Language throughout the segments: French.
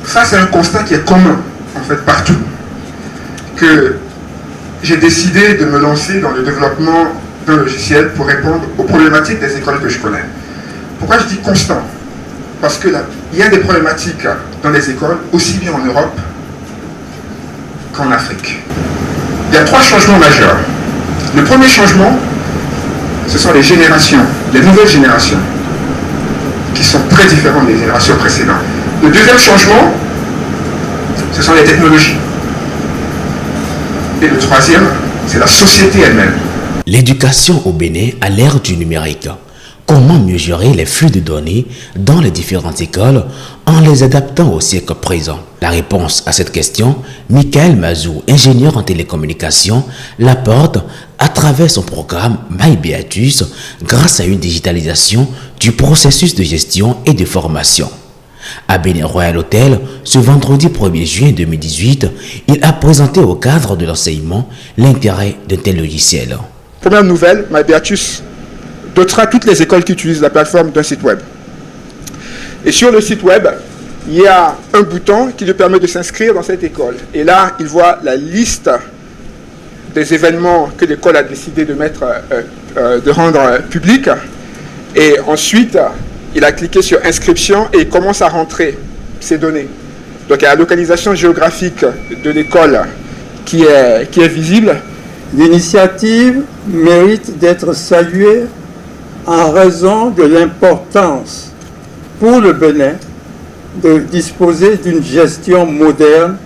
Ça, c'est un constat qui est commun, en fait, partout. Que j'ai décidé de me lancer dans le développement d'un logiciel pour répondre aux problématiques des écoles que je connais. Pourquoi je dis constant? Parce qu'il y a des problématiques dans les écoles, aussi bien en Europe qu'en Afrique. Il y a 3 changements majeurs. Le premier changement, ce sont les générations, les nouvelles générations, qui sont très différentes des générations précédentes. Le deuxième changement, ce sont les technologies. Et le troisième, c'est la société elle-même. L'éducation au Bénin à l'ère du numérique. Comment mieux gérer les flux de données dans les différentes écoles en les adaptant au siècle présent? La réponse à cette question, Michael Mazou, ingénieur en télécommunications, l'apporte à travers son programme MyBeatus grâce à une digitalisation du processus de gestion et de formation. À Bénin Royal Hotel, ce vendredi 1er juin 2018, il a présenté au cadre de l'enseignement l'intérêt d'un tel logiciel. Première nouvelle, MyBeatus dotera toutes les écoles qui utilisent la plateforme d'un site web. Et sur le site web, il y a un bouton qui lui permet de s'inscrire dans cette école. Et là, il voit la liste des événements que l'école a décidé de rendre publics. Et ensuite, il a cliqué sur inscription et il commence à rentrer ses données. Donc il y a la localisation géographique de l'école qui est visible. L'initiative mérite d'être saluée en raison de l'importance pour le Bénin de disposer d'une gestion moderne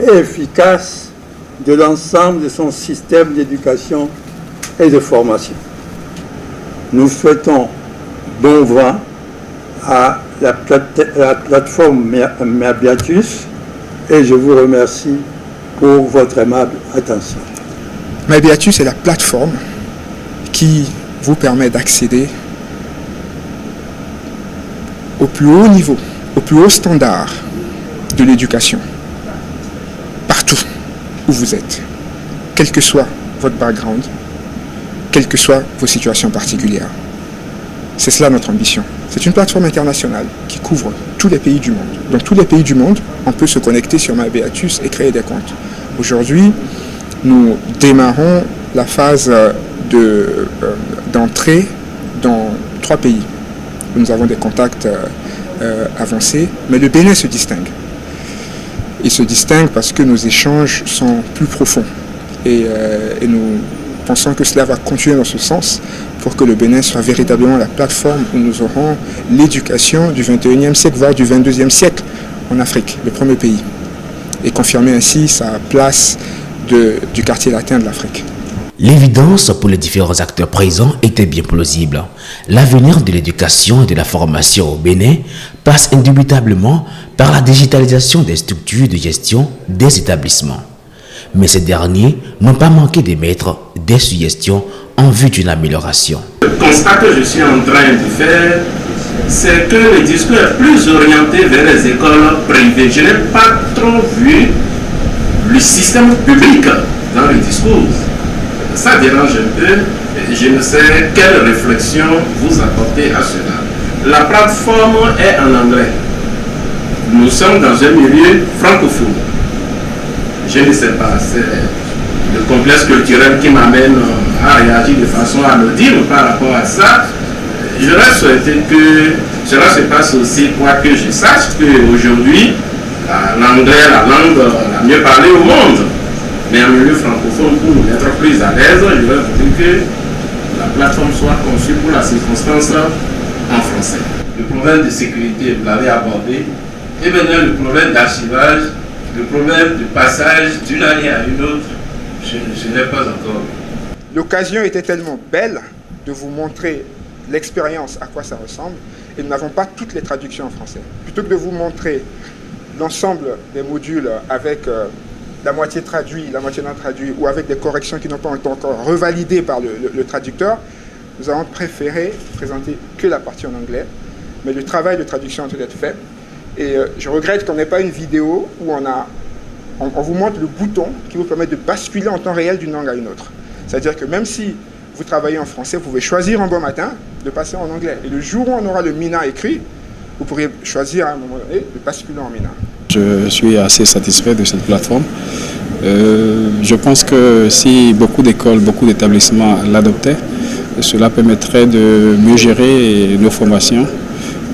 et efficace de l'ensemble de son système d'éducation et de formation. Nous souhaitons bon vent à la plateforme MyBeatus et je vous remercie pour votre aimable attention. MyBeatus est la plateforme qui vous permet d'accéder au plus haut niveau, au plus haut standard de l'éducation, partout où vous êtes, quel que soit votre background, quelles que soient vos situations particulières. C'est cela notre ambition. C'est une plateforme internationale qui couvre tous les pays du monde. Dans tous les pays du monde, on peut se connecter sur MyBeatus et créer des comptes. Aujourd'hui, nous démarrons la phase d'entrée dans 3 pays. Nous avons des contacts avancés, mais le Bénin se distingue. Il se distingue parce que nos échanges sont plus profonds. Et nous pensons que cela va continuer dans ce sens pour que le Bénin soit véritablement la plateforme où nous aurons l'éducation du 21e siècle, voire du 22e siècle en Afrique, le premier pays, et confirmer ainsi sa place du quartier latin de l'Afrique. L'évidence pour les différents acteurs présents était bien plausible. L'avenir de l'éducation et de la formation au Bénin passe indubitablement par la digitalisation des structures de gestion des établissements. Mais ces derniers n'ont pas manqué d'émettre des suggestions en vue d'une amélioration. Le constat que je suis en train de faire, c'est que le discours est plus orienté vers les écoles privées. Je n'ai pas trop vu le système public dans le discours. Ça dérange un peu. Je ne sais quelle réflexion vous apportez à cela. La plateforme est en anglais. Nous sommes dans un milieu francophone. Je ne sais pas, c'est le complexe culturel qui m'amène à réagir de façon anodine par rapport à ça. J'aurais souhaité que cela se passe aussi, quoique je sache qu'aujourd'hui, l'anglais est la langue la mieux parlée au monde. Mais en milieu francophone, pour nous mettre plus à l'aise, je vais voudrais que la plateforme soit conçue pour la circonstance en français. Le problème de sécurité, vous l'avez abordé. Et maintenant, le problème d'archivage, le problème de passage d'une année à une autre, je n'ai pas encore. L'occasion était tellement belle de vous montrer l'expérience, à quoi ça ressemble, et nous n'avons pas toutes les traductions en français. Plutôt que de vous montrer l'ensemble des modules avec la moitié traduit, la moitié non traduit, ou avec des corrections qui n'ont pas été encore revalidées par le traducteur, nous avons préféré présenter que la partie en anglais, mais le travail de traduction a tout être fait. Et je regrette qu'on n'ait pas une vidéo où on vous montre le bouton qui vous permet de basculer en temps réel d'une langue à une autre. C'est-à-dire que même si vous travaillez en français, vous pouvez choisir un bon matin de passer en anglais. Et le jour où on aura le MINA écrit, vous pourriez choisir à un moment donné de basculer en MENA. Je suis assez satisfait de cette plateforme. Je pense que si beaucoup d'écoles, beaucoup d'établissements l'adoptaient, cela permettrait de mieux gérer nos formations,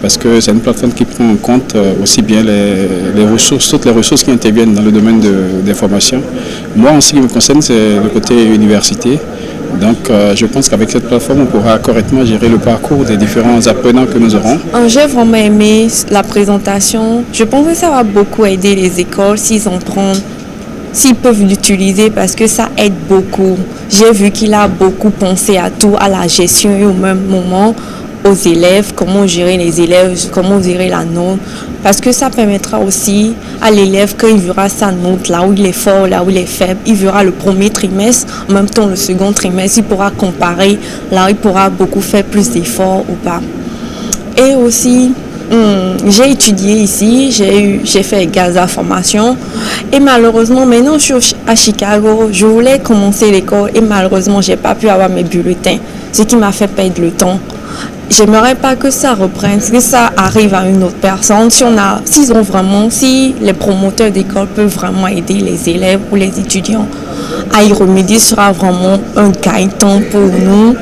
parce que c'est une plateforme qui prend en compte aussi bien les ressources, toutes les ressources qui interviennent dans le domaine des formations. Moi, en ce qui me concerne, c'est le côté université. Donc, je pense qu'avec cette plateforme, on pourra correctement gérer le parcours des différents apprenants que nous aurons. J'ai vraiment aimé la présentation. Je pense que ça va beaucoup aider les écoles s'ils peuvent l'utiliser, parce que ça aide beaucoup. J'ai vu qu'il a beaucoup pensé à tout, à la gestion et au même moment aux élèves, comment gérer les élèves, comment gérer la note, parce que ça permettra aussi à l'élève, quand il verra sa note, là où il est fort, là où il est faible, il verra le premier trimestre, en même temps le second trimestre, il pourra comparer, là il pourra beaucoup faire plus d'efforts ou pas. Et aussi, j'ai étudié ici, j'ai fait Gaza formation, et malheureusement maintenant je suis à Chicago, je voulais commencer l'école et malheureusement j'ai pas pu avoir mes bulletins, ce qui m'a fait perdre le temps. J'aimerais pas que ça reprenne, que ça arrive à une autre personne. Si les promoteurs d'école peuvent vraiment aider les élèves ou les étudiants à y remédier, ce sera vraiment un gain-temps pour nous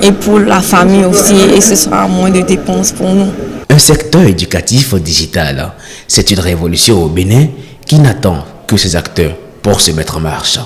et pour la famille aussi, et ce sera moins de dépenses pour nous. Un secteur éducatif digital, c'est une révolution au Bénin qui n'attend que ses acteurs pour se mettre en marche.